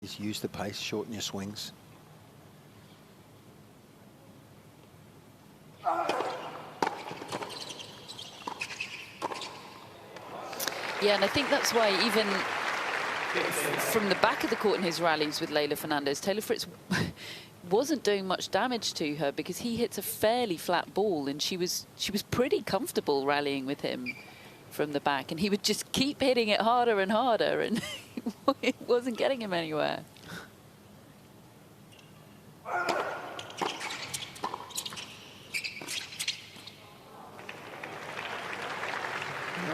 Just use the pace, shorten your swings. Yeah, and I think that's why even from the back of the court in his rallies with Leylah Fernandez, Taylor Fritz wasn't doing much damage to her because he hits a fairly flat ball, and she was pretty comfortable rallying with him from the back, and he would just keep hitting it harder and harder, and it wasn't getting him anywhere. A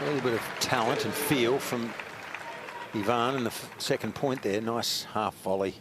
little bit of talent and feel from Ivan in the second point there. Nice half volley.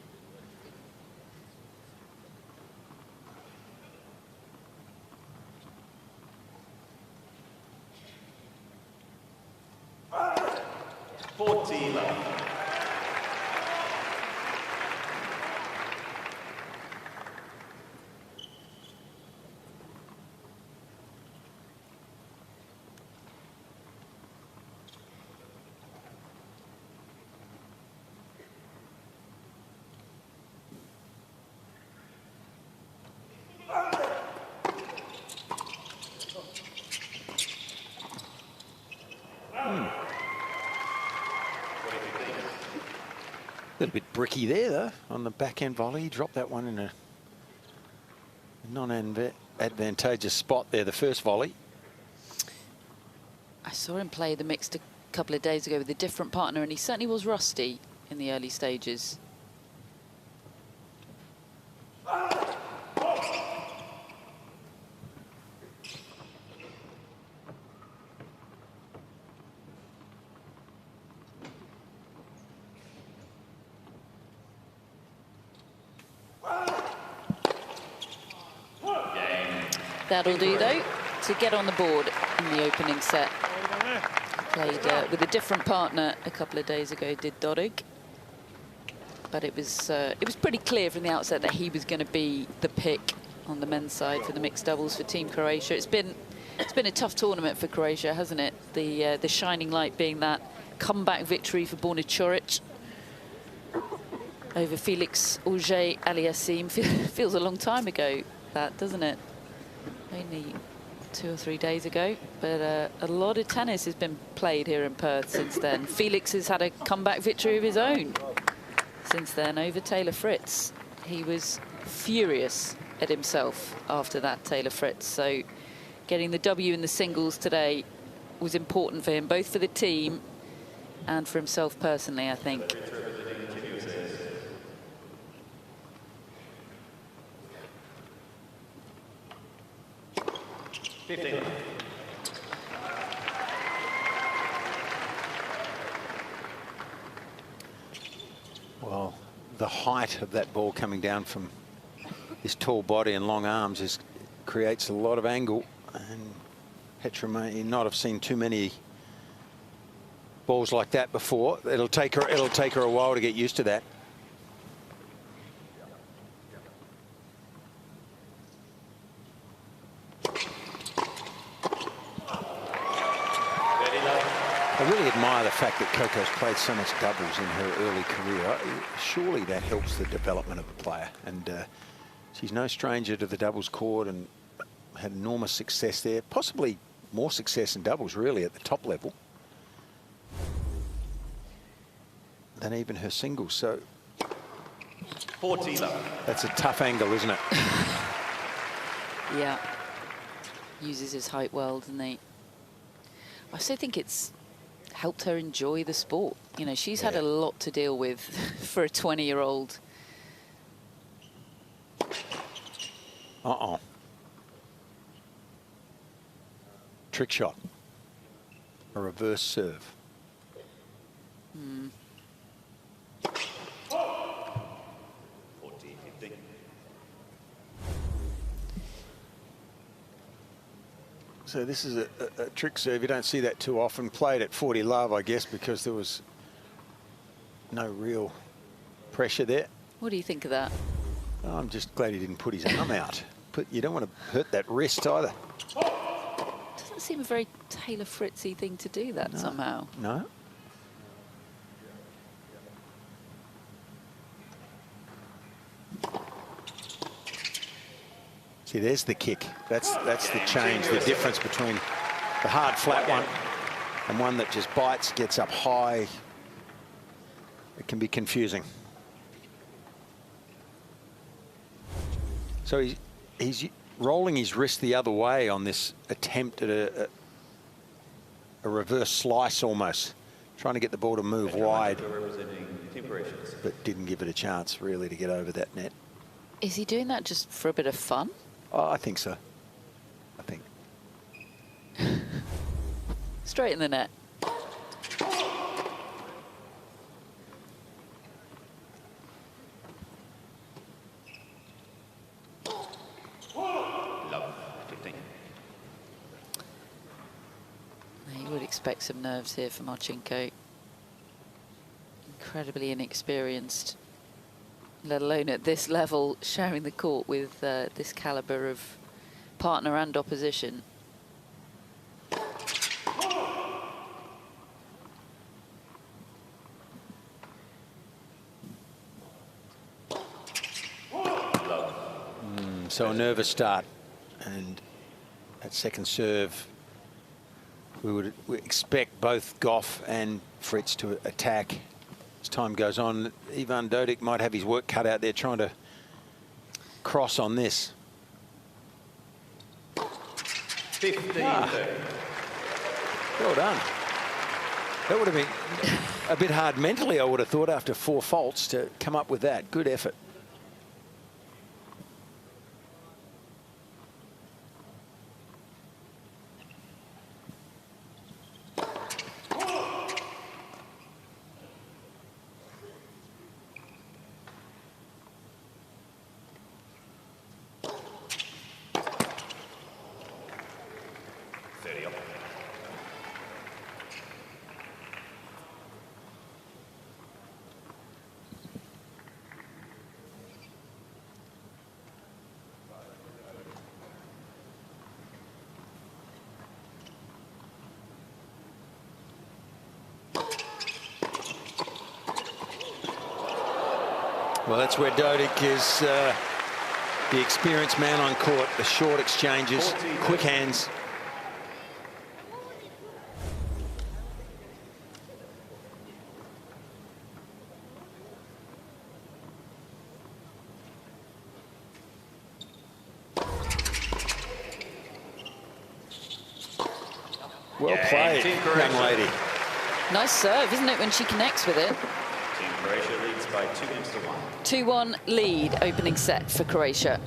A little bit bricky there, though, on the backhand volley. He dropped that one in a non-advantageous spot there, the first volley. I saw him play the mixed a couple of days ago with a different partner, and he certainly was rusty in the early stages. That'll do, though, to get on the board in the opening set. Played with a different partner a couple of days ago, did Dodig. But it was pretty clear from the outset that he was going to be the pick on the men's side for the mixed doubles for Team Croatia. It's been a tough tournament for Croatia, hasn't it? The shining light being that comeback victory for Borna Coric over Felix Auger-Aliassime. Feels a long time ago, that, doesn't it? Only 2 or 3 days ago, but a lot of tennis has been played here in Perth since then. Felix has had a comeback victory of his own since then over Taylor Fritz. He was furious at himself after that, Taylor Fritz. So getting the W in the singles today was important for him, both for the team and for himself personally, I think. Well, the height of that ball coming down from his tall body and long arms creates a lot of angle, and Petra may not have seen too many balls like that before. It'll take her a while to get used to that. I really admire the fact that Coco's played so much doubles in her early career. Surely that helps the development of a player. And she's no stranger to the doubles court and had enormous success there. Possibly more success in doubles, really, at the top level than even her singles. So that's a tough angle, isn't it? Yeah. Uses his height well, doesn't he? I still think it's helped her enjoy the sport. You know, she's had a lot to deal with for a 20-year-old. Trick shot. A reverse serve. So this is a trick serve. You don't see that too often. Played at 40 love, I guess, because there was no real pressure there. What do you think of that? Oh, I'm just glad he didn't put his arm out. But you don't want to hurt that wrist either. Doesn't seem a very Taylor Fritzy thing to do that somehow. No. See, there's the kick. That's the change, the difference between the hard, flat one and one that just bites, gets up high. It can be confusing. So he's rolling his wrist the other way on this attempt at a reverse slice almost, trying to get the ball to move wide, but didn't give it a chance really to get over that net. Is he doing that just for a bit of fun? Oh, I think so. I think. Straight in the net. You would expect some nerves here for Marcinko. Incredibly inexperienced, let alone at this level, sharing the court with this caliber of partner and opposition. So a nervous start, and at second serve, we expect both Gauff and Fritz to attack. As time goes on, Ivan Dodig might have his work cut out there trying to cross on this. 15. Well done. That would have been a bit hard mentally, I would have thought, after 4 faults to come up with that. Good effort. Well, that's where Dodig is the experienced man on court. The short exchanges, quick hands. Well played, young lady. Nice serve, isn't it, when she connects with it? Team Croatia leads by 2-1. 2-1 lead, opening set for Croatia.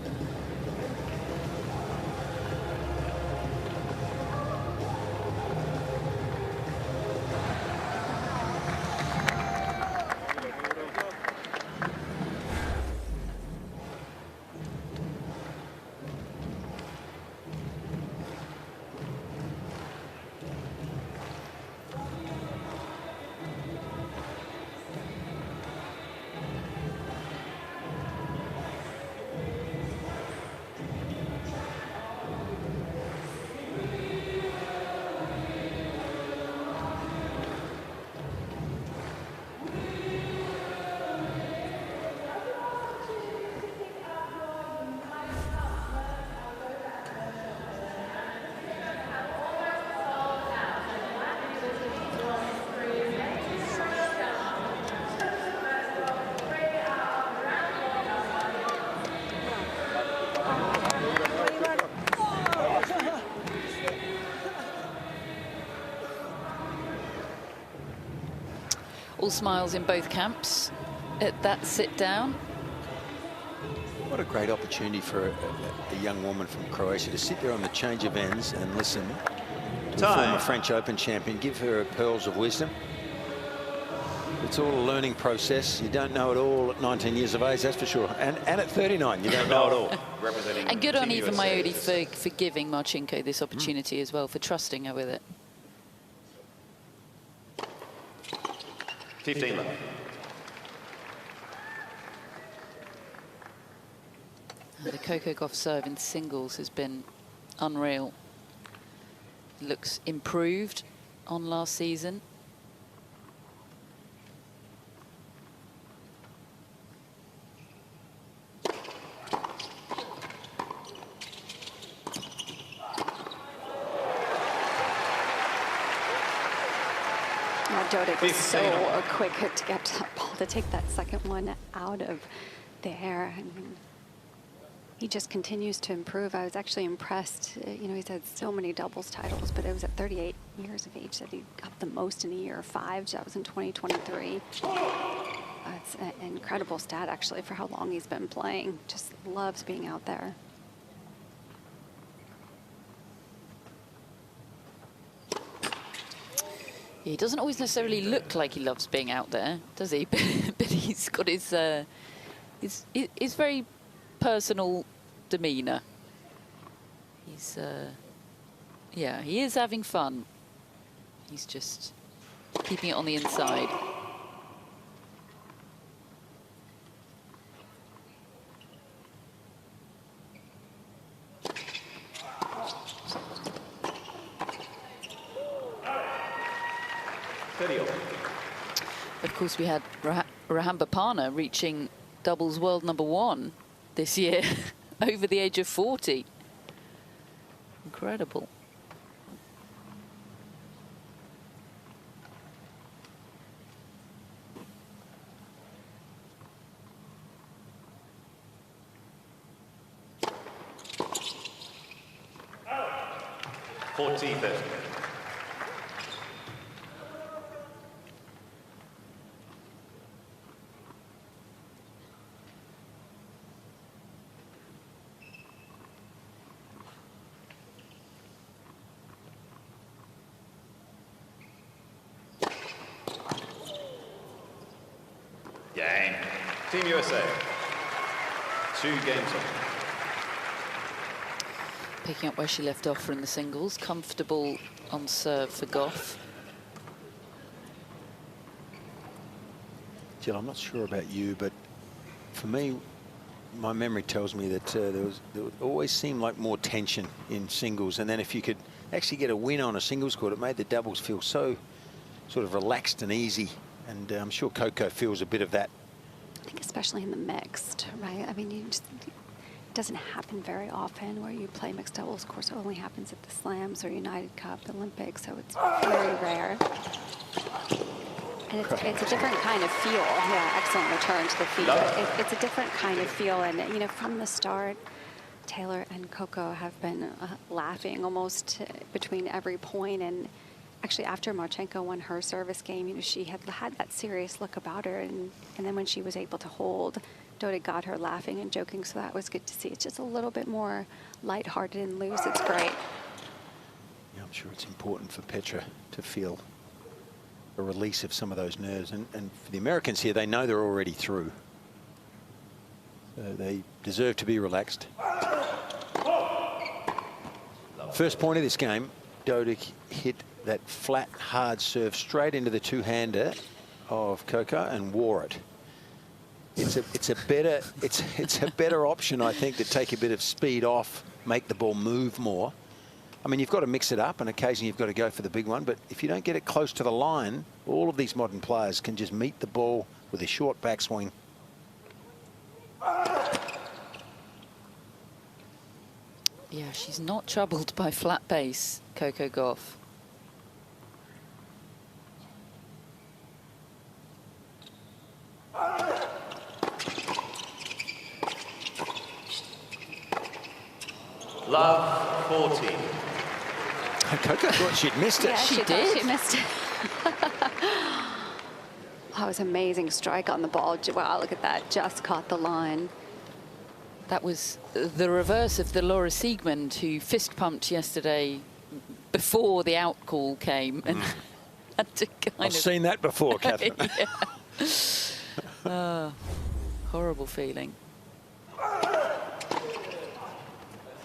All smiles in both camps at that sit down. What a great opportunity for a young woman from Croatia to sit there on the change of ends and listen to a former French Open champion, give her pearls of wisdom. It's all a learning process. You don't know it all at 19 years of age, that's for sure. And at 39, you don't know it all. And good on Eva Maiodi for giving Marcinko this opportunity as well, for trusting her with it. 15 left. The Coco Gauff serve in singles has been unreal. Looks improved on last season. Dodig was so 15. quick to get to that ball, to take that second one out of the air. I mean, he just continues to improve. I was actually impressed. You know, he's had so many doubles titles, but it was at 38 years of age that he got the most in a year of 5. That was in 2023. It's an incredible stat, actually, for how long he's been playing. Just loves being out there. He doesn't always necessarily look like he loves being out there, does he? But he's got his very personal demeanour. He's, yeah, he is having fun. He's just keeping it on the inside. Of course, we had Rahambapana reaching doubles world #1 this year, over the age of 40. Incredible. Game. Team USA. 2 games on. Picking up where she left off in the singles. Comfortable on serve for Gauff. Jill, I'm not sure about you, but for me, my memory tells me that there would always seem like more tension in singles. And then if you could actually get a win on a singles court, it made the doubles feel so sort of relaxed and easy. And I'm sure Coco feels a bit of that. I think especially in the mixed, right? I mean, it doesn't happen very often where you play mixed doubles. Of course, it only happens at the Slams or United Cup, Olympics, so it's very rare. And it's a different kind of feel. Yeah, excellent return to the feet. It's a different kind of feel. And, you know, from the start, Taylor and Coco have been laughing almost between every point. And actually, after Marcinko won her service game, you know, she had that serious look about her. And then when she was able to hold, Dodig got her laughing and joking, so that was good to see. It's just a little bit more lighthearted and loose. It's great. Yeah, I'm sure it's important for Petra to feel a release of some of those nerves. And for the Americans here, they know they're already through. So they deserve to be relaxed. First point of this game, Dodig hit that flat, hard serve straight into the two-hander of Coco and wore it. It's a better option, I think, to take a bit of speed off, make the ball move more. I mean, you've got to mix it up, and occasionally you've got to go for the big one. But if you don't get it close to the line, all of these modern players can just meet the ball with a short backswing. Yeah, she's not troubled by flat base, Coco Gauff. Love 14. Coco thought she'd missed it. Yeah, She thought did. She missed it. That was amazing strike on the ball. Wow, look at that. Just caught the line. That was the reverse of the Laura Siegmund, who fist pumped yesterday before the out call came. And had to kind I've seen that before, Catherine. Yeah. Horrible feeling.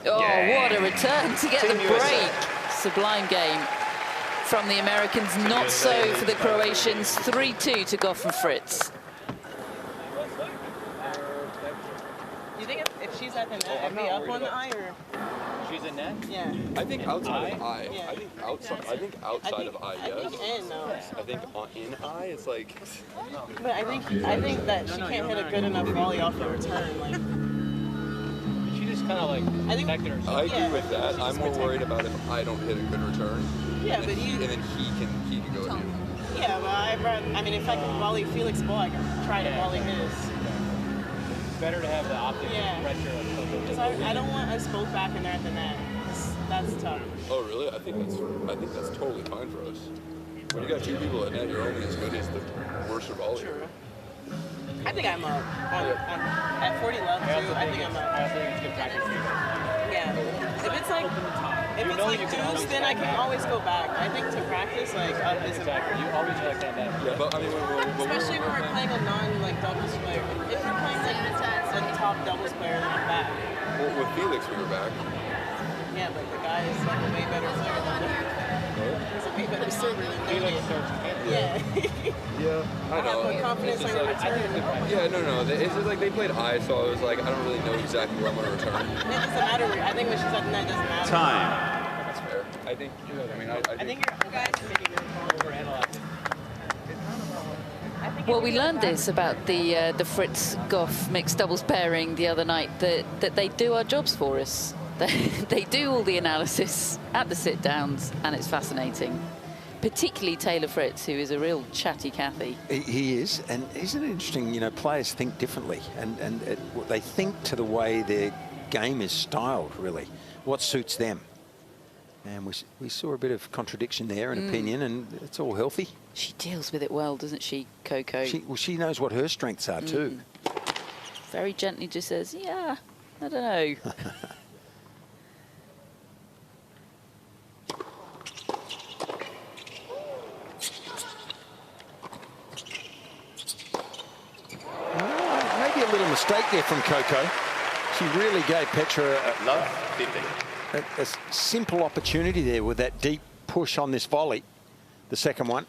Oh, what a return to get the break. Sublime game from the Americans. Not so for the Croatians. 3-2 to Gauff and Fritz. You think if she's at the net, I'd be up on the eye, or? She's a net? Yeah. I think outside of eye. Yeah. I think outside of eye, yes. I think in, no. I think in eye is like. But I think that she can't hit a good enough volley off the return. Like, She just kind of like protected herself. I agree with that. I'm more worried about if I don't hit a good return. Yeah, and but then he can go in. Yeah, but I mean, if I can volley Felix ball, I can try to volley his. It's better to have the optic pressure of Coco. Because I don't want us both back in there at the net. That's tough. Oh, really? I think that's totally fine for us. When you got two people at net, you're only as good as the worst volley. True. I think I'm up. At 40 love, too, I think I'm up. I think it's good practice for you. Yeah. If it's like deuce, then I can always go back. I think to practice, like, up is Exactly. You always like that net. Yeah, but I mean, especially when we're playing a non-doubles player. If we're playing a top doubles player, then I'm back. Well, with Felix, we were back. Yeah, but the guy is like a way better player than me. He's a way better server than Felix me. starts Yeah. Yeah, I know. Put confidence on your return. Yeah, no. It's just like they played high, so I was like, I don't really know exactly where I'm going to return. It doesn't matter. I think when she's at the net, it doesn't matter. Time. That's fair. I think, I think you're guys making it overanalyzing. Well, we learned this about the Fritz Gauff mixed doubles pairing the other night, that they do our jobs for us. They do all the analysis at the sit-downs, and it's fascinating. Particularly Taylor Fritz, who is a real chatty Cathy. He is, and isn't it interesting, you know, players think differently, and they think to the way their game is styled, really, what suits them. And we saw a bit of contradiction there in opinion, and it's all healthy. She deals with it well, doesn't she, Coco? She knows what her strengths are too. Very gently just says, yeah, I don't know. Maybe a little mistake there from Coco. She really gave Petra Love 50. a simple opportunity there with that deep push on this volley, the second one.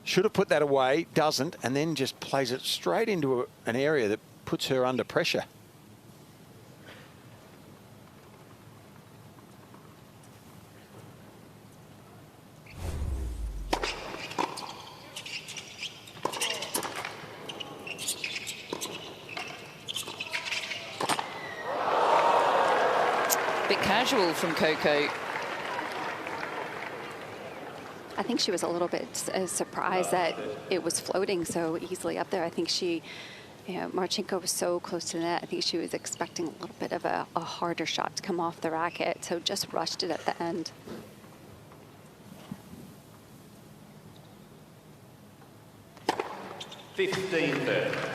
Should have put that away, doesn't, and then just plays it straight into an area that puts her under pressure. Bit casual from Coco. I think she was a little bit surprised that it was floating so easily up there. I think Marcinko was so close to the net. I think she was expecting a little bit of a harder shot to come off the racket, so just rushed it at the end. $15.30.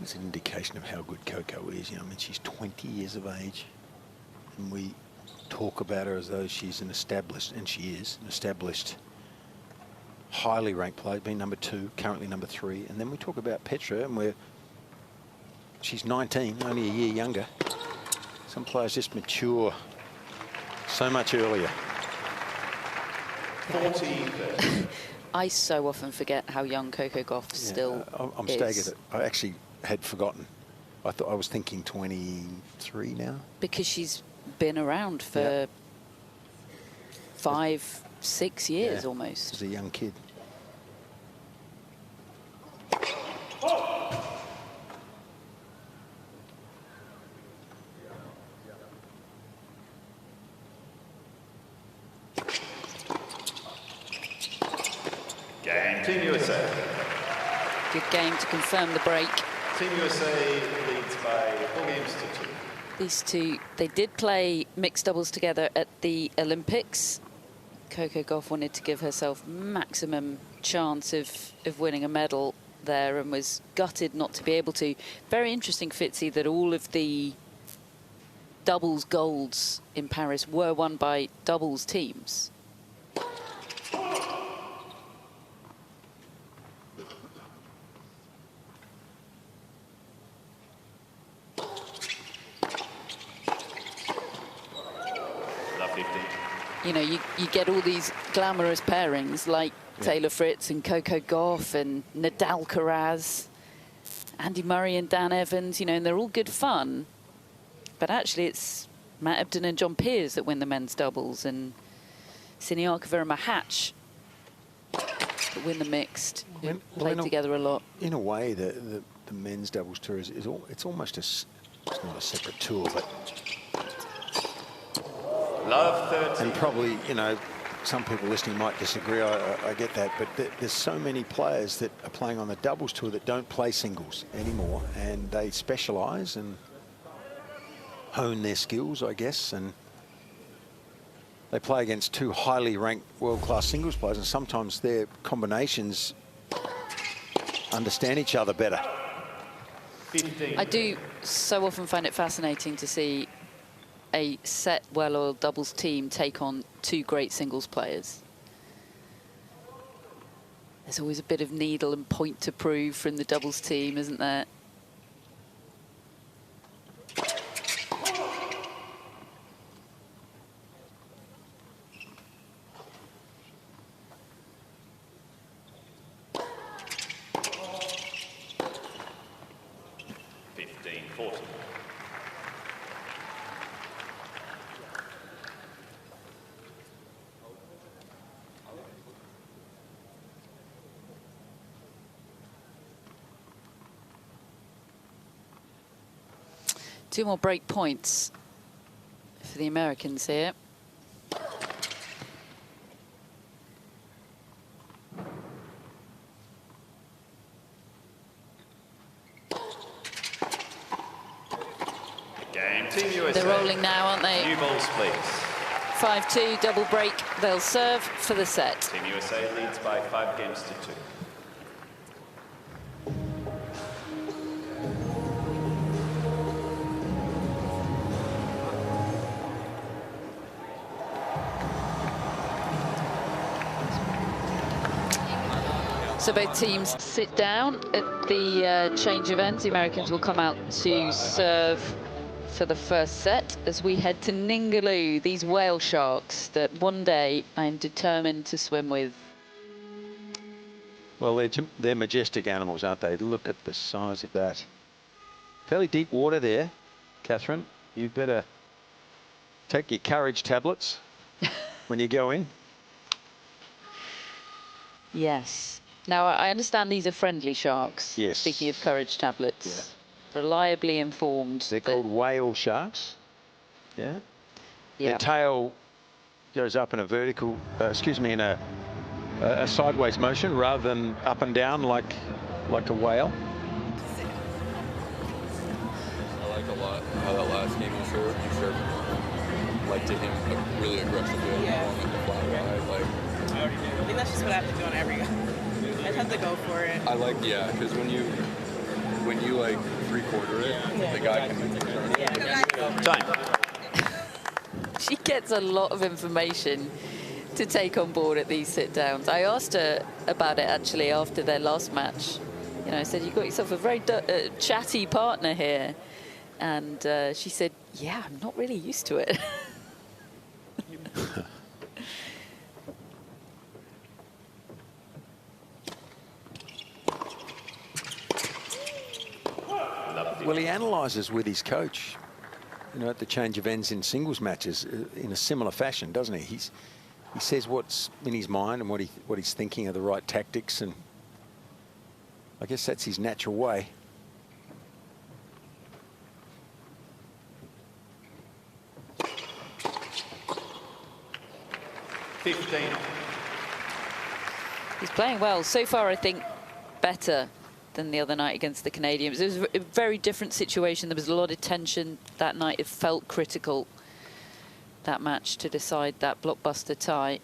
It's an indication of how good Coco is. You know, I mean, she's 20 years of age, and we talk about her as though she's an established, and she is an established, highly ranked player, being number 2, currently number 3. And then we talk about Petra, and she's 19, only a year younger. Some players just mature so much earlier. 40. I so often forget how young Coco Gauff still I'm is. staggered. I actually had forgotten. I was thinking 23 now. Because she's been around for 5, 6 years almost. As a young kid. Game. Team USA. Good game to confirm the break. Team USA leads by 4 games to 2. These two, they did play mixed doubles together at the Olympics. Coco Gauff wanted to give herself maximum chance of winning a medal there and was gutted not to be able to. Very interesting, Fitzy, that all of the doubles golds in Paris were won by doubles teams. you know, you get all these glamorous pairings like Taylor Fritz and Coco Gauff and Nadal Alcaraz, Andy Murray and Dan Evans, you know, and they're all good fun. But actually, it's Matt Ebden and John Peers that win the men's doubles, and Siniakova and Mahatch that win the mixed, who play together a lot. In a way, the men's doubles tour it's almost it's not a separate tour, but Love 13. and probably, you know, some people listening might disagree. I get that, but there's so many players that are playing on the doubles tour that don't play singles anymore, and they specialise and hone their skills, I guess, and they play against two highly ranked world-class singles players, and sometimes their combinations understand each other better. 15. I do so often find it fascinating to see a set, well-oiled doubles team take on two great singles players. There's always a bit of needle and point to prove from the doubles team, isn't there? Two more break points for the Americans here. Game Team USA. They're rolling now, aren't they? New balls, please. 5-2, double break. They'll serve for the set. Team USA leads by 5 games to 2. So both teams sit down at the change of ends. The Americans will come out to serve for the first set as we head to Ningaloo, these whale sharks that one day I'm determined to swim with. Well, they're majestic animals, aren't they? Look at the size of that. Fairly deep water there, Catherine. You better take your courage tablets when you go in. Yes. Now, I understand these are friendly sharks. Yes. Speaking of courage tablets. Yeah. Reliably informed. They're called whale sharks. Yeah. Yeah. Their tail goes up in a vertical, in a sideways motion rather than up and down like a whale. I like a lot how that last game you served like to him a really aggressive way. Yeah. On like the fly ride, like. I think that's just what I have to do on every game. I just have to go for it. I like, yeah, because when you like 3/4 it, the guy can turn it. Time. She gets a lot of information to take on board at these sit-downs. I asked her about it actually after their last match. You know, I said, you've got yourself a very chatty partner here. And she said, yeah, I'm not really used to it. Well, he analyses with his coach, you know, at the change of ends in singles matches in a similar fashion, doesn't he? He says what's in his mind and what he's thinking are the right tactics, and I guess that's his natural way. He's playing well. So far, I think, better than the other night against the Canadians. It was a very different situation. There was a lot of tension that night. It felt critical, that match, to decide that blockbuster tie.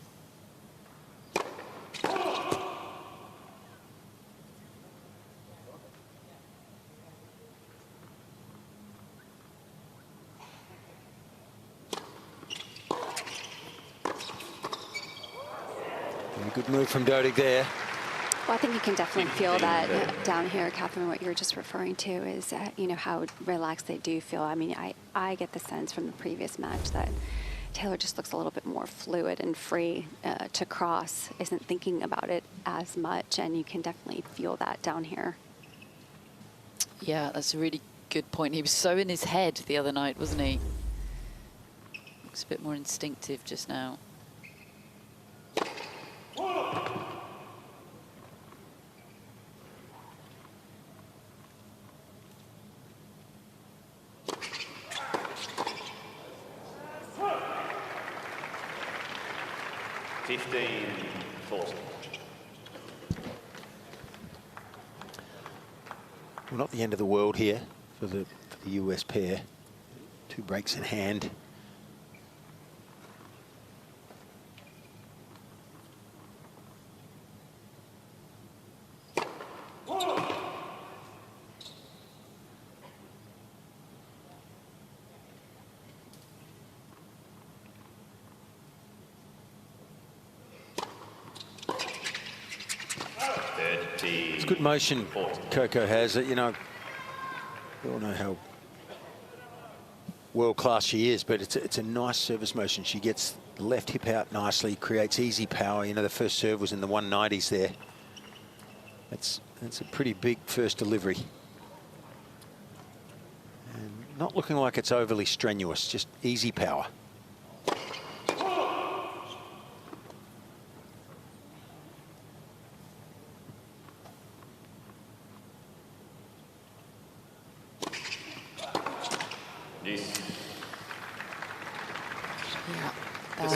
A good move from Dodig there. Well, I think you can definitely feel that down here, Catherine. What you're just referring to is, you know, how relaxed they do feel. I mean, I get the sense from the previous match that Taylor just looks a little bit more fluid and free to cross, isn't thinking about it as much, and you can definitely feel that down here. Yeah, that's a really good point. He was so in his head the other night, wasn't he? Looks a bit more instinctive just now. Well, not the end of the world here for the US pair. 2 breaks in hand. It's good motion Coco has. You know, we all know how world-class she is, but it's a nice service motion. She gets the left hip out nicely, creates easy power. You know, the first serve was in the 190s there. That's a pretty big first delivery. And not looking like it's overly strenuous, just easy power.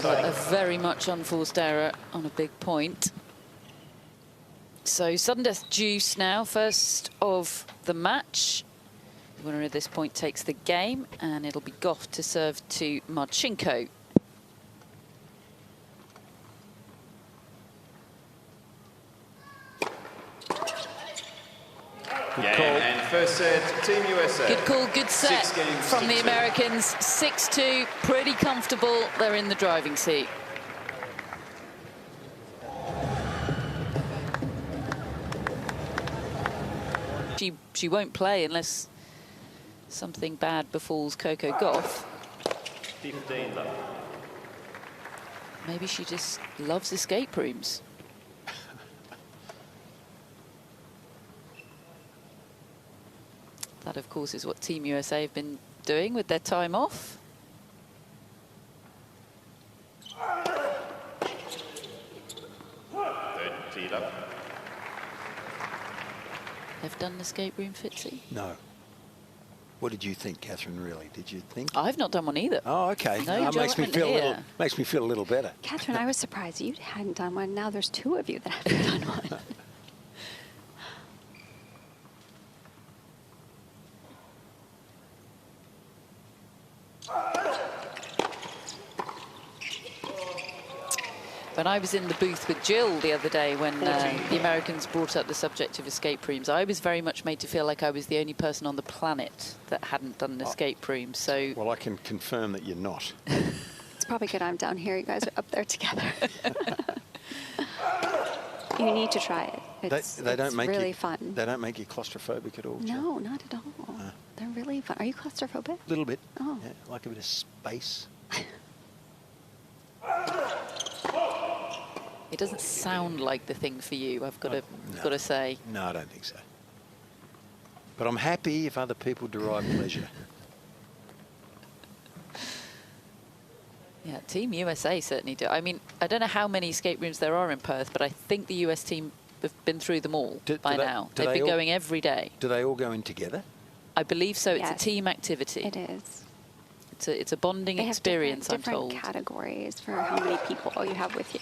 A very much unforced error on a big point. So sudden death deuce now, first of the match. The winner of this point takes the game, and it'll be Gauff to serve to Marcinko. Good call. And first set, Team USA. Good call, good set from the Americans. 6-2, pretty comfortable. They're in the driving seat. She won't play unless something bad befalls Coco Gauff. 15 love. Maybe she just loves escape rooms. That, of course, is what Team USA have been doing with their time off. Third teed up. They've done an escape room, Fitzy? No. What did you think, Catherine, really? Did you think? I've not done one either. Oh, okay. No That makes me judgment feel here. makes me feel a little better. Catherine, I was surprised you hadn't done one. Now there's 2 of you that haven't done one. When I was in the booth with Jill the other day when the Americans brought up the subject of escape rooms, I was very much made to feel like I was the only person on the planet that hadn't done an escape room. So, well, I can confirm that you're not. It's probably good I'm down here. You guys are up there together. You need to try it. They don't make really you, fun. They don't make you claustrophobic at all. No, not at all. They're really fun. Are you claustrophobic? A little bit. Oh. Yeah, like a bit of space. it doesn't sound like the thing for you, I've got to say. No, I don't think so. But I'm happy if other people derive pleasure. Yeah, Team USA certainly do. I mean, I don't know how many escape rooms there are in Perth, but I think the US team have been through them all by now. They've been going every day. Do they all go in together? I believe so. Yes. It's a team activity. It is. It's a bonding They have experience, I'm different told. categories for how many people you have with you.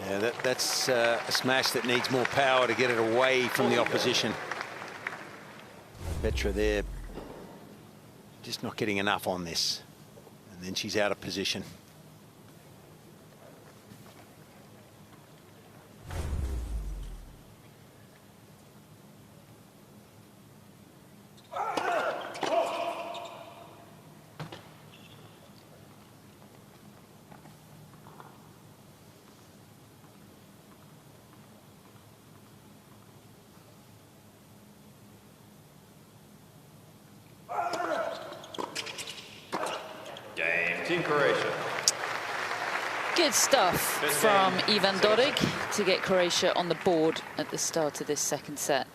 Yeah, that's a smash that needs more power to get it away from the opposition. Petra there, just not getting enough on this. And then she's out of position. Team Croatia. Good stuff from Ivan Dodig to get Croatia on the board at the start of this second set.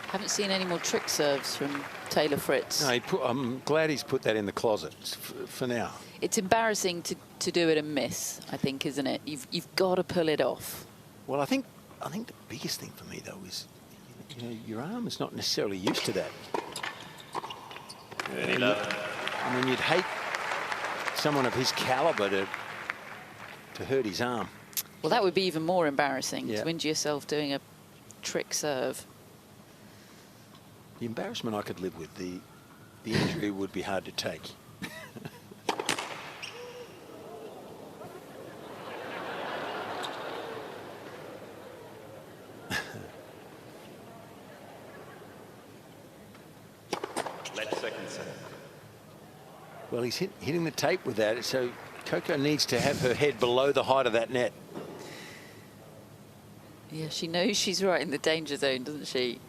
Haven't seen any more trick serves from Taylor Fritz. No, I'm glad he's put that in the closet for now. It's embarrassing to do it and miss, I think, isn't it? You've got to pull it off. Well, I think the biggest thing for me though is, you know, your arm is not necessarily used to that. I mean, you'd hate someone of his caliber to hurt his arm. Well, that would be even more embarrassing, Yeah. to injure yourself doing a trick serve. The embarrassment I could live with. The injury would be hard to take. Let's second set. Well, he's hitting the tape with that, so Coco needs to have her head below the height of that net. Yeah, she knows she's right in the danger zone, doesn't she?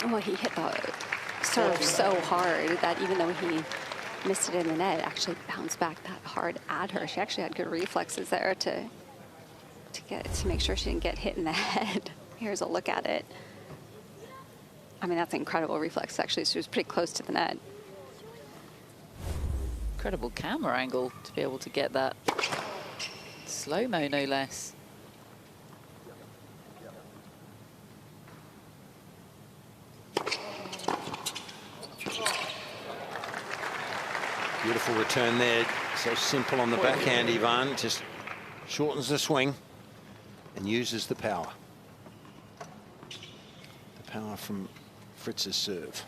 Well, he hit the serve so hard that even though he missed it in the net, it actually bounced back that hard at her. She actually had good reflexes there to make sure she didn't get hit in the head. Here's a look at it. I mean, that's an incredible reflex, actually. She was pretty close to the net. Incredible camera angle to be able to get that. Slow-mo, no less. Beautiful return there. So simple on the backhand, Ivan. Just shortens the swing and uses the power. The power from Fritz's serve.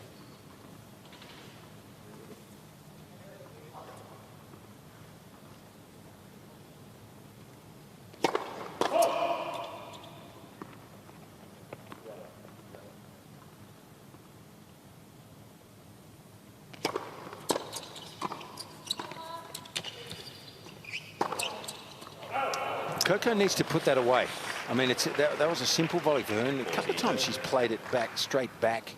Coco needs to put that away. I mean, that was a simple volley for her, and a couple of times she's played it back, straight back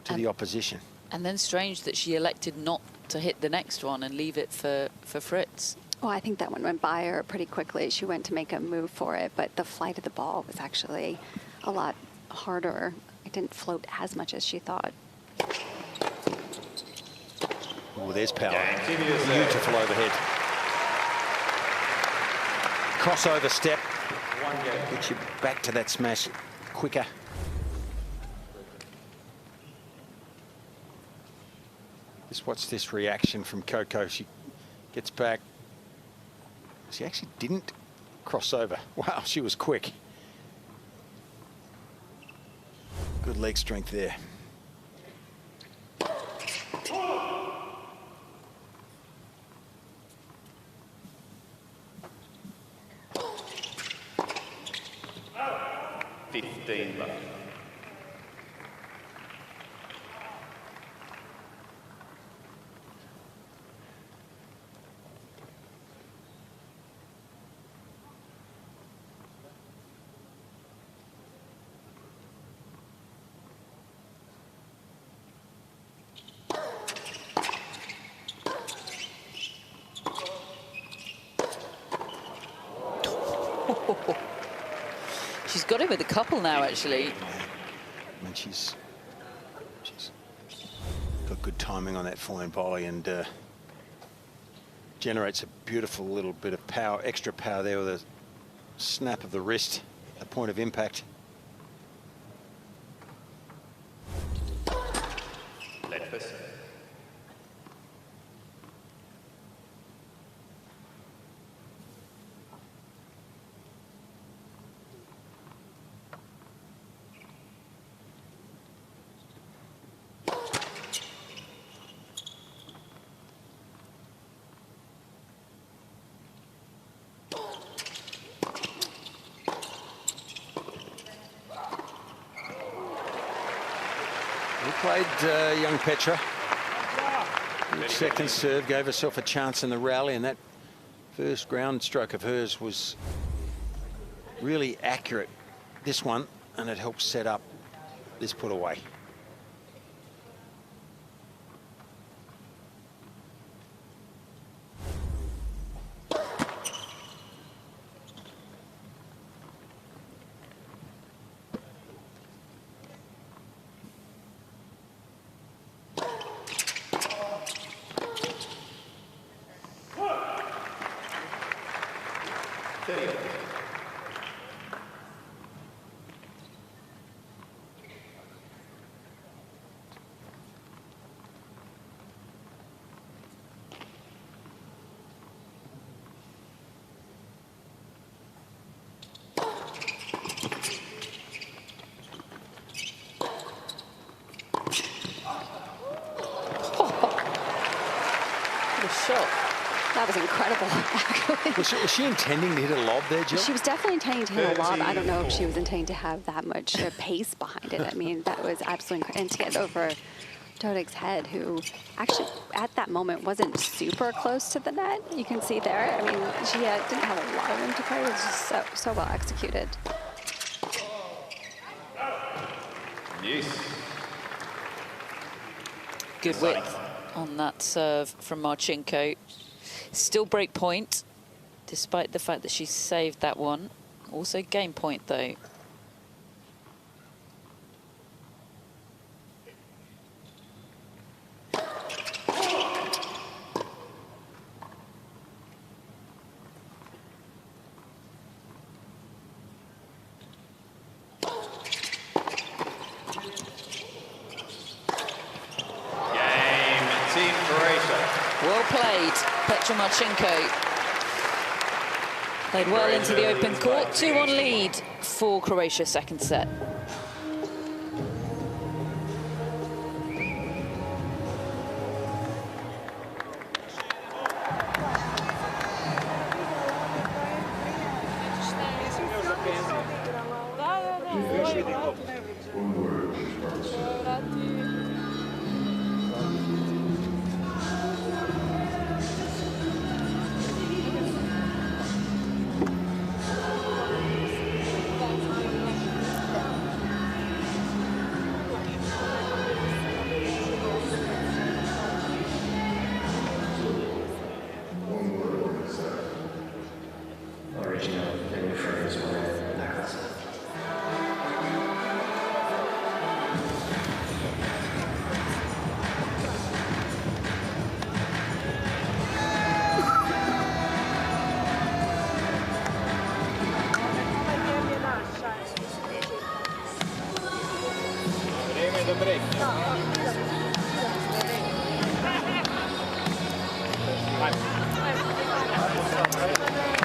to the opposition. And then strange that she elected not to hit the next one and leave it for Fritz. Well, I think that one went by her pretty quickly. She went to make a move for it, but the flight of the ball was actually a lot harder. It didn't float as much as she thought. Oh, there's power. Beautiful overhead. Crossover step. Gets you back to that smash quicker. Just watch this reaction from Coco. She gets back. She actually didn't cross over. Wow, she was quick. Good leg strength there. She's got him with a couple now, actually. I mean, she's got good timing on that fine volley and generates a beautiful little bit of power, extra power there with a snap of the wrist, a point of impact. Lead for serve. Played young Petra. Good second serve, gave herself a chance in the rally, and that first ground stroke of hers was really accurate, this one, and it helped set up this put away. That was incredible, actually. Was she intending to hit a lob there, Jill? She was definitely intending to hit a lob. I don't know if she was intending to have that much pace behind it. I mean, that was absolutely incredible. And to get over Dodig's head, who actually, at that moment, wasn't super close to the net. You can see there. I mean, she didn't have a lot of room to play. It was just so well executed. Yes. Good width on that serve from Marcinko. Still break point, despite the fact that she saved that one. Also game point, though. Well played, Petra Marcinko. Played well into the open court. 2-1 lead for Croatia, second set.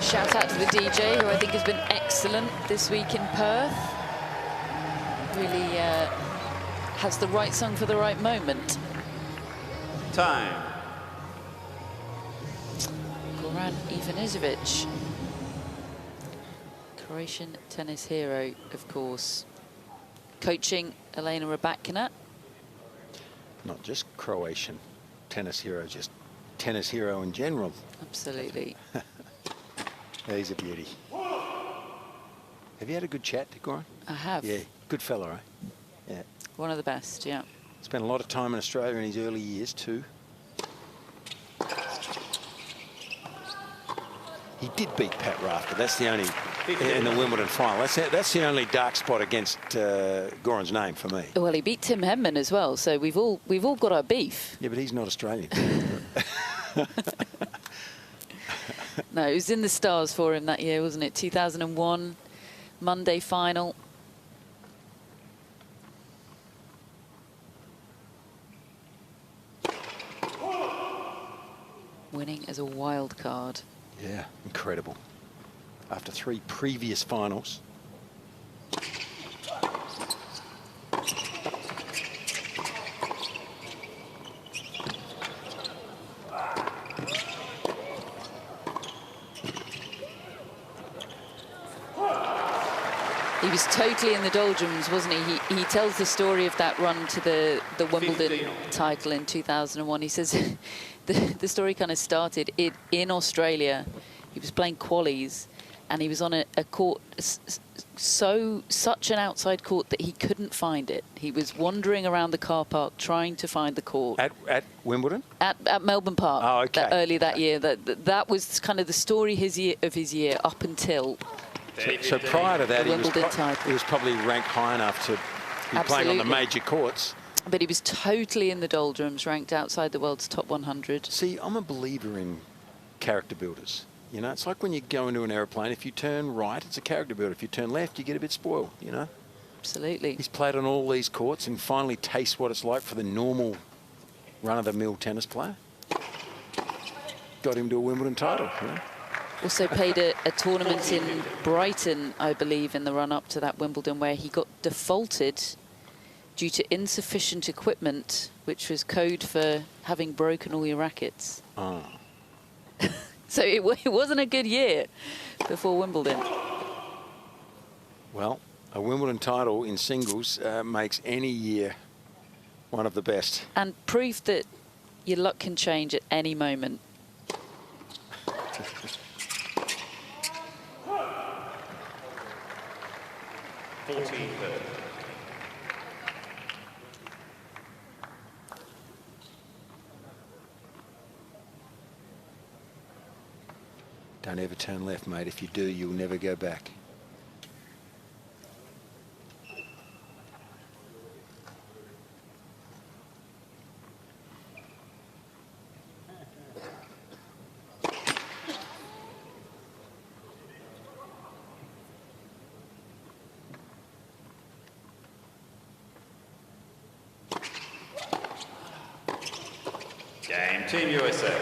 Shout out to the DJ, who I think has been excellent this week in Perth. Really has the right song for the right moment. Time. Goran Ivanisevic, Croatian tennis hero, of course. Coaching Elena Rybakina. Not just Croatian tennis hero, just tennis hero in general. Absolutely. He's a beauty. Have you had a good chat to Goran? I have. Yeah, good fella, right? Yeah. One of the best, yeah. Spent a lot of time in Australia in his early years too. He did beat Pat Rafter. That's the only in the Wimbledon final. That's the only dark spot against Goran's name for me. Well, he beat Tim Henman as well, so we've all got our beef. Yeah, but he's not Australian. No, it was in the stars for him that year, wasn't it? 2001, Monday final. Winning as a wild card. Yeah, incredible. After 3 previous finals. He was totally in the doldrums, wasn't he? He tells the story of that run to the Wimbledon title in 2001. He says the story kind of started in Australia. He was playing qualies, and he was on a court, such an outside court that he couldn't find it. He was wandering around the car park trying to find the court. At Wimbledon? At Melbourne Park. Oh, okay. Early that year. That was kind of the story of his year up until. So prior to that, he was probably ranked high enough to be playing on the major courts. But he was totally in the doldrums, ranked outside the world's top 100. See, I'm a believer in character builders. You know, it's like when you go into an aeroplane, if you turn right, it's a character builder. If you turn left, you get a bit spoiled, you know? Absolutely. He's played on all these courts and finally tastes what it's like for the normal run-of-the-mill tennis player. Got him to a Wimbledon title, you know? Also played a tournament in Brighton, I believe, in the run-up to that Wimbledon, where he got defaulted due to insufficient equipment, which was code for having broken all your rackets. Oh. So it wasn't a good year before Wimbledon. Well, a Wimbledon title in singles makes any year one of the best. And proof that your luck can change at any moment. Don't ever turn left, mate. If you do, you'll never go back. Game, Team USA.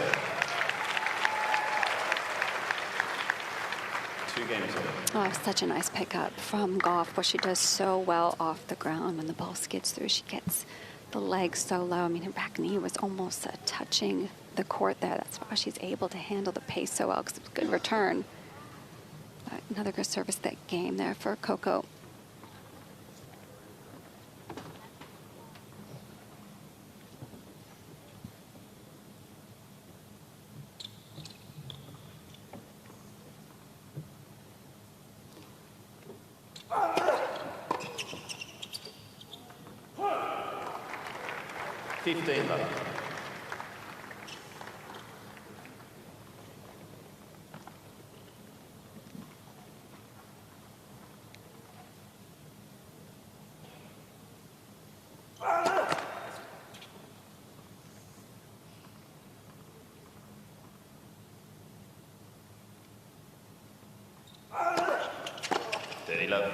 2 games. Oh, such a nice pickup from Gauff, where she does so well off the ground. When the ball skids through, she gets the legs so low. I mean, her back knee was almost touching the court there. That's why she's able to handle the pace so well, because it was a good return. But another good service that game there for Coco. Steady love.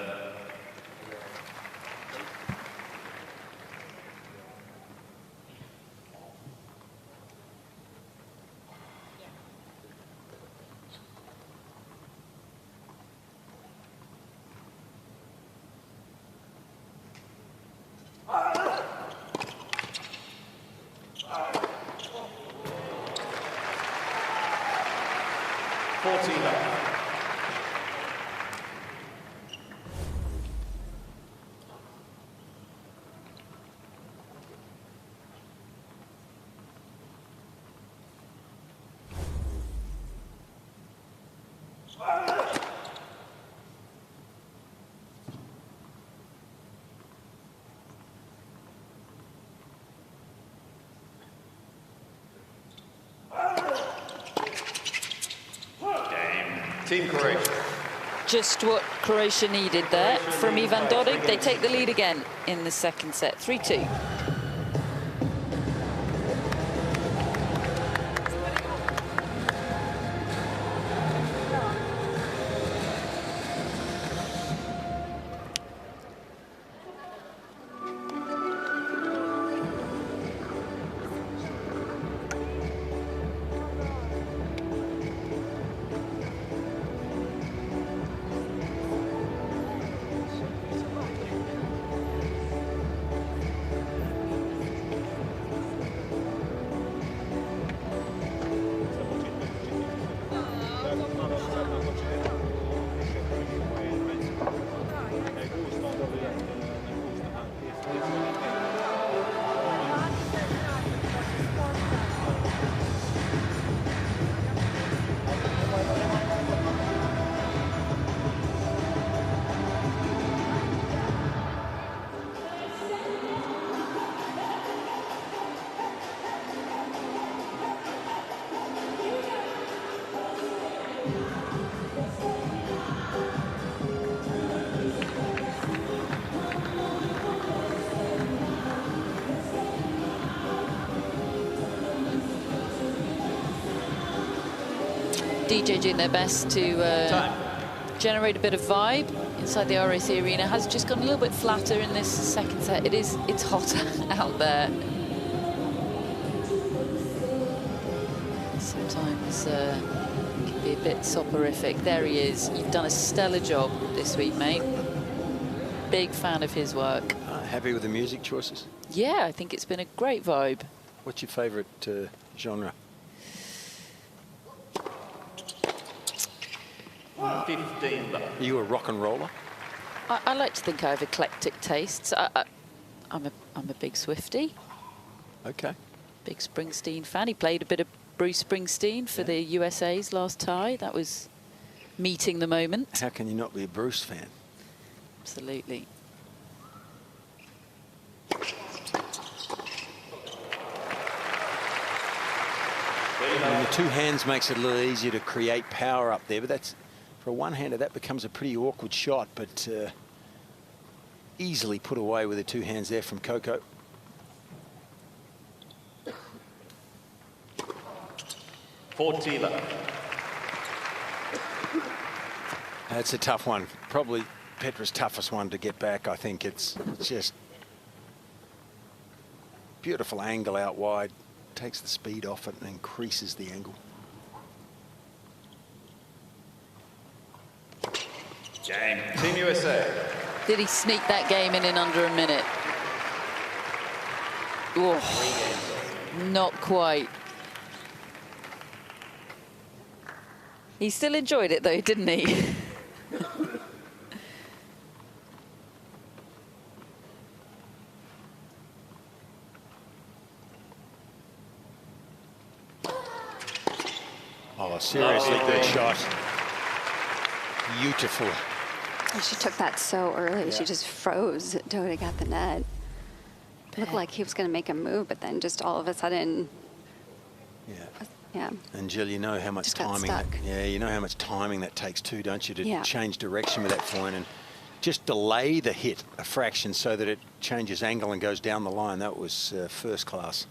Team Croatia. Just what Croatia needed there from Ivan Dodig. They take the lead again in the second set, 3-2. DJ doing their best to generate a bit of vibe inside the RAC arena. Has just gone a little bit flatter in this second set. It's hotter out there. Sometimes it can be a bit soporific. There he is. You've done a stellar job this week, mate. Big fan of his work. Happy with the music choices? Yeah, I think it's been a great vibe. What's your favourite genre? 15 love. Are you a rock and roller? I like to think I have eclectic tastes. I'm a big Swiftie. Okay. Big Springsteen fan. He played a bit of Bruce Springsteen for the USA's last tie. That was meeting the moment. How can you not be a Bruce fan? Absolutely. And the two hands makes it a little easier to create power up there, but that's, for a one-hander, that becomes a pretty awkward shot, but easily put away with the two hands there from Coco. That's a tough one. Probably Petra's toughest one to get back. I think it's just beautiful angle out wide. Takes the speed off it and increases the angle. Game. Team USA. Did he sneak that game in under a minute? Oh, not quite. He still enjoyed it though, didn't he? Oh, seriously good shot. Beautiful. And she took that so early. Yeah. She just froze. Dodig at the net. Looked like he was going to make a move, but then just all of a sudden. Yeah. And Jill, you know how much Just got timing. stuck. You know how much timing that takes too, don't you, to Yeah. change direction with that point and just delay the hit a fraction so that it changes angle and goes down the line. That was first class.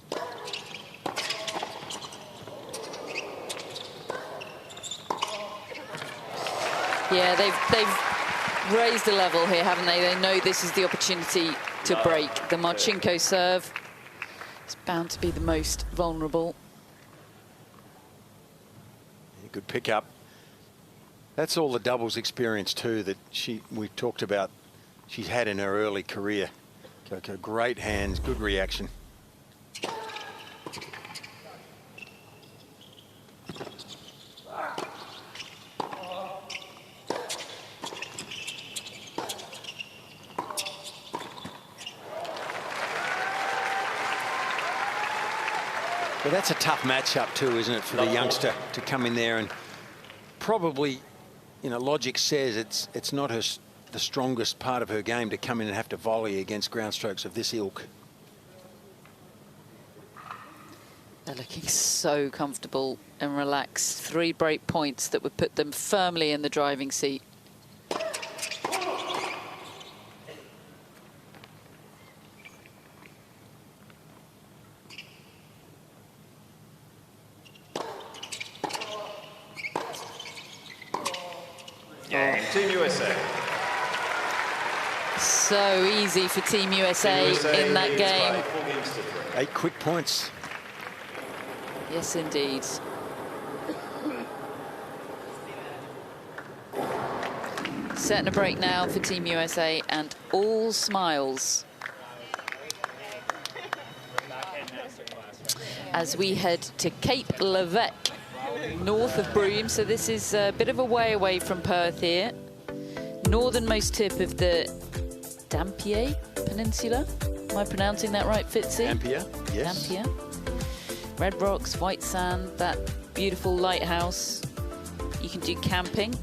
Yeah, they've raised the level here, haven't they? They know this is the opportunity to break. The Marcinko serve is bound to be the most vulnerable. Good pickup. That's all the doubles experience too that we talked about she's had in her early career. Coco, great hands, good reaction. Well, that's a tough matchup too, isn't it, for the youngster to come in there and probably, you know, logic says it's not the strongest part of her game to come in and have to volley against ground strokes of this ilk. They're looking so comfortable and relaxed. 3 break points that would put them firmly in the driving seat. Team USA. So easy for Team USA in that game. 8 quick points. Yes, indeed. Setting a break now for Team USA and all smiles as we head to Cape Levesque, north of Broome. So this is a bit of a way away from Perth here. Northernmost tip of the Dampier Peninsula. Am I pronouncing that right, Fitzy? Dampier, yes. Dampier. Red rocks, white sand, that beautiful lighthouse. You can do camping.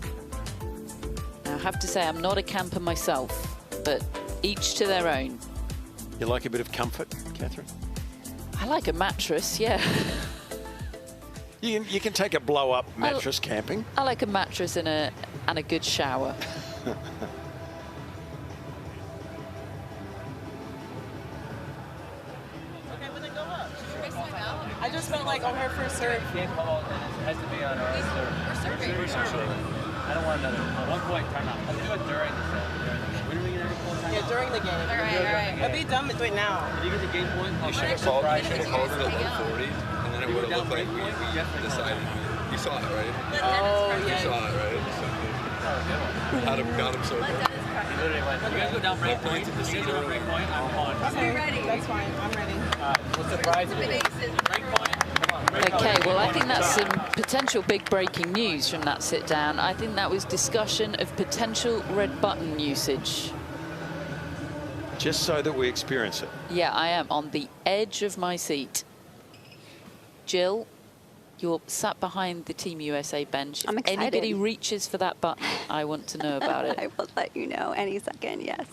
Now, I have to say, I'm not a camper myself, but each to their own. You like a bit of comfort, Catherine? I like a mattress, yeah. You can take a blow-up mattress camping. I like a mattress and a good shower. just felt like on her first serve. Can't call, and it has to be on our serve. We're serving. I don't want another. At 1 point, timeout. Let's do it during the set. When are we going to call timeout? Yeah, during the game. All right. It'd be dumb to do it now. If you get the game point, You should have called it at 140, and then it would have looked like we decided. You saw it, right? Oh, You yeah. saw it, right? Got him so good. he literally went. You guys go down break point. You guys go down break point. I'm on. Okay, that's fine. I'm ready. What's the prize? Break point. Come on. Break Okay, point. well, I think that's some potential big breaking news from that sit down. I think that was discussion of potential red button usage. Just so that we experience it. Yeah, I am on the edge of my seat. Jill, you're sat behind the Team USA bench. If I'm excited. anybody reaches for that button, I want to know about it. I will let you know any second, yes.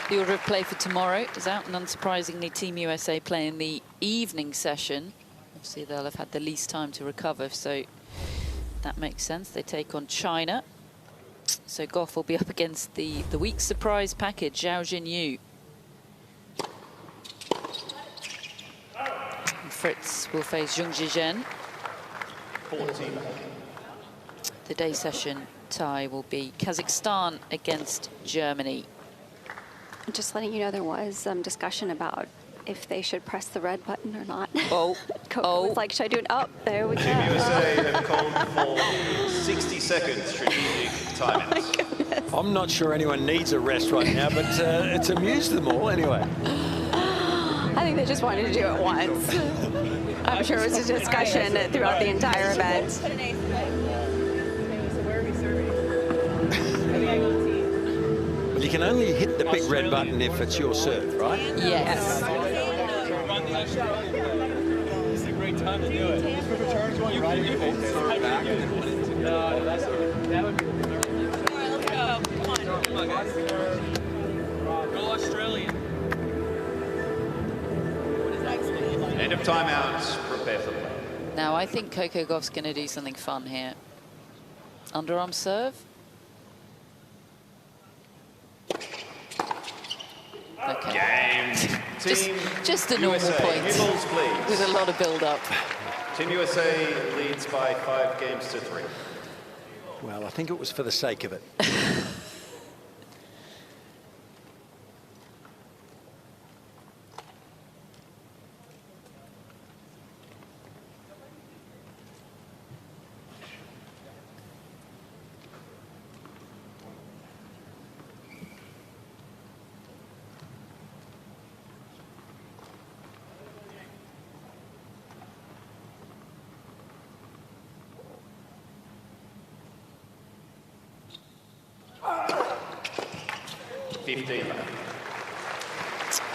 The order of play for tomorrow is out, and unsurprisingly, Team USA playing the evening session. Obviously, they'll have had the least time to recover, so that makes sense. They take on China. So Gauff will be up against the week's surprise package, Zhao Jinyu. And Fritz will face Zheng Zhizhen. 14. The day session tie will be Kazakhstan against Germany. Just letting you know, there was some discussion about if they should press the red button or not. Oh, Coco was like, should I do it? Oh, there we go. Team USA have called for 60 seconds strategic timeouts. I'm not sure anyone needs a rest right now, but it's amused them all anyway. I think they just wanted to do it once. I'm sure it was a discussion throughout the entire event. So where are we serving? I think I go team. But you can only hit the big red button if it's your serve, right? Yes. It's a great time to do it. Just for returns going right in. No, that's that would be. All right, let's go. Come on. Come on, guys. Go Australian. End of timeouts. Prepare for play. Now, I think Coco Gauff's going to do something fun here. Underarm serve. Okay. Game. Just a normal USA. point New balls, please. with a lot of build-up. Team USA leads by 5 games to 3. Well, I think it was for the sake of it.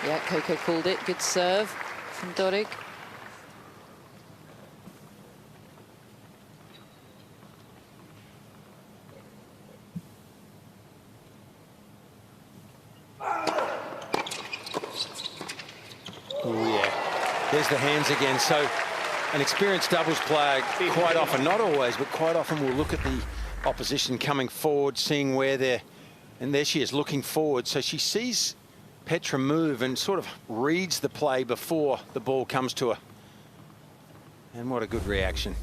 Yeah, Coco called it. Good serve from Dodig. Oh, yeah. There's the hands again. So an experienced doubles player quite often, not always, but quite often will look at the opposition coming forward, seeing where they're, and there she is looking forward. So she sees Petra move and sort of reads the play before the ball comes to her. And what a good reaction.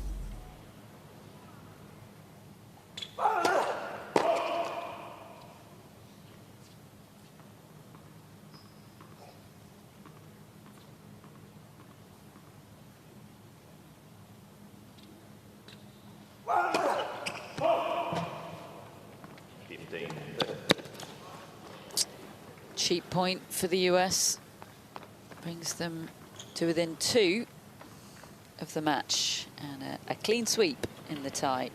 Cheap point for the US. Brings them to within 2. of the match, and a clean sweep in the tie.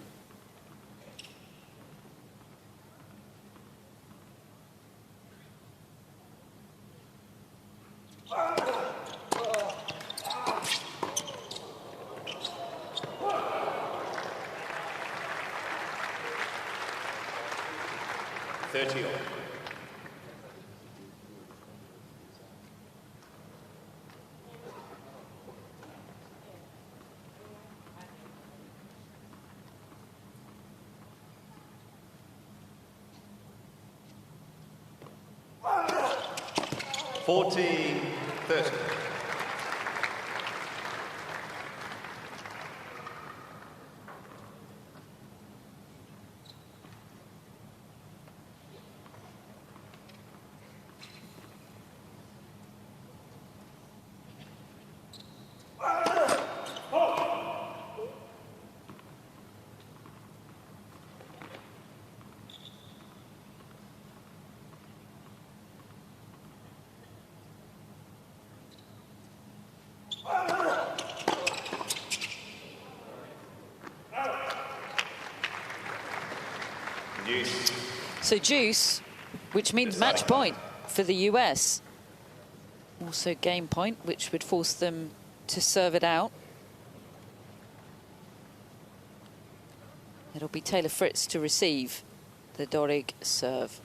So deuce, which means match point for the US. Also game point, which would force them to serve it out. It'll be Taylor Fritz to receive the Dodig serve.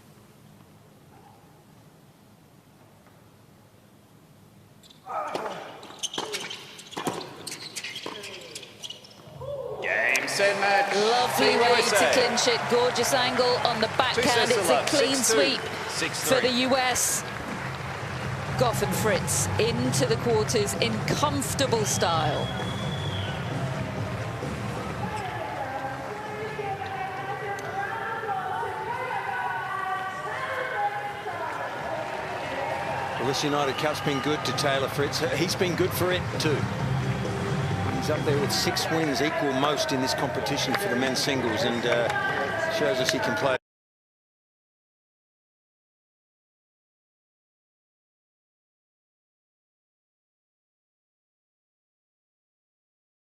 Set match. Lovely way to clinch it. Gorgeous angle on the backhand. It's a clean sweep for the US. Gauff and Fritz into the quarters in comfortable style. Well, this United Cup's been good to Taylor Fritz. He's been good for it too. He's up there with 6 wins, equal most in this competition for the men's singles, and shows us he can play